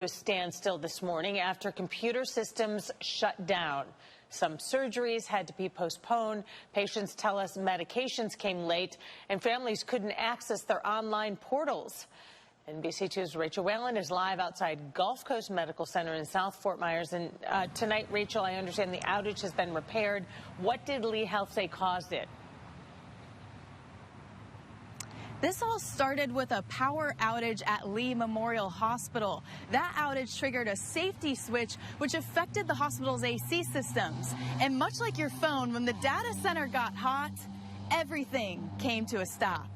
A standstill this morning after computer systems shut down. Some surgeries had to be postponed. Patients tell us medications came late and families couldn't access their online portals. NBC2's Rachel Whelan is live outside Gulf Coast Medical Center in South Fort Myers. And tonight, Rachel, I understand the outage has been repaired. What did Lee Health say caused it? This all started with a power outage at Lee Memorial Hospital. That outage triggered a safety switch, which affected the hospital's AC systems. And much like your phone, when the data center got hot, everything came to a stop.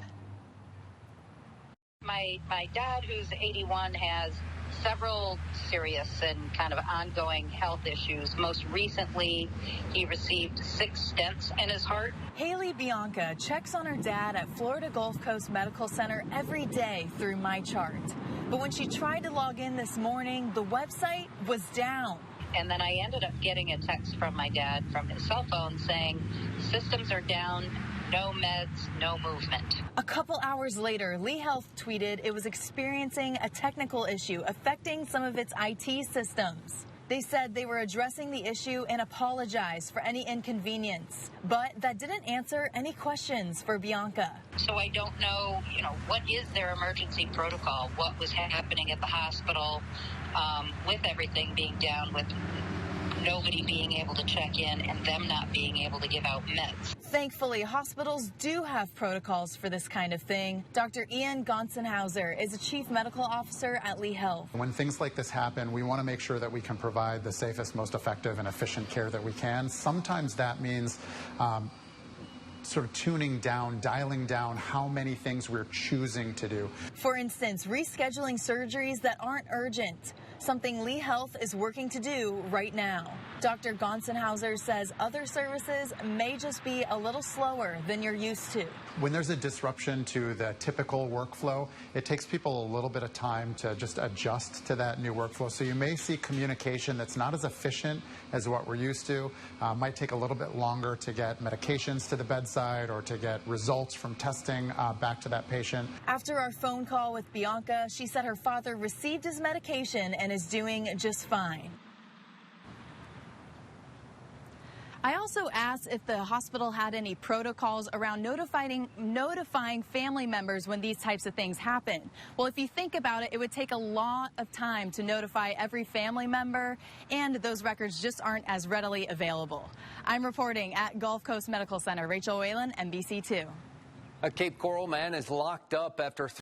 My dad, who's 81, has several serious and kind of ongoing health issues. Most recently, he received 6 stents in his heart. Haley Bianca checks on her dad at Florida Gulf Coast Medical Center every day through MyChart. But when she tried to log in this morning, the website was down. And then I ended up getting a text from my dad from his cell phone saying, systems are down, no meds, no movement. A couple hours later, Lee Health tweeted it was experiencing a technical issue affecting some of its IT systems. They said they were addressing the issue and apologized for any inconvenience. But that didn't answer any questions for Bianca. So I don't know, what is their emergency protocol? What was happening at the hospital with everything being down, with nobody being able to check in and them not being able to give out meds. Thankfully, hospitals do have protocols for this kind of thing. Dr. Ian Gonsenhauser is a chief medical officer at Lee Health. When things like this happen, we want to make sure that we can provide the safest, most effective, and efficient care that we can. Sometimes that means sort of tuning down, dialing down how many things we're choosing to do. For instance, rescheduling surgeries that aren't urgent, something Lee Health is working to do right now. Dr. Gonsenhauser says other services may just be a little slower than you're used to. When there's a disruption to the typical workflow, it takes people a little bit of time to just adjust to that new workflow. So you may see communication that's not as efficient as what we're used to. Might take a little bit longer to get medications to the bedside or to get results from testing back to that patient. After our phone call with Bianca, she said her father received his medication and is doing just fine. I also asked if the hospital had any protocols around notifying family members when these types of things happen. Well, if you think about it, it would take a lot of time to notify every family member, and those records just aren't as readily available. I'm reporting at Gulf Coast Medical Center. Rachel Whelan, NBC2. A Cape Coral man is locked up after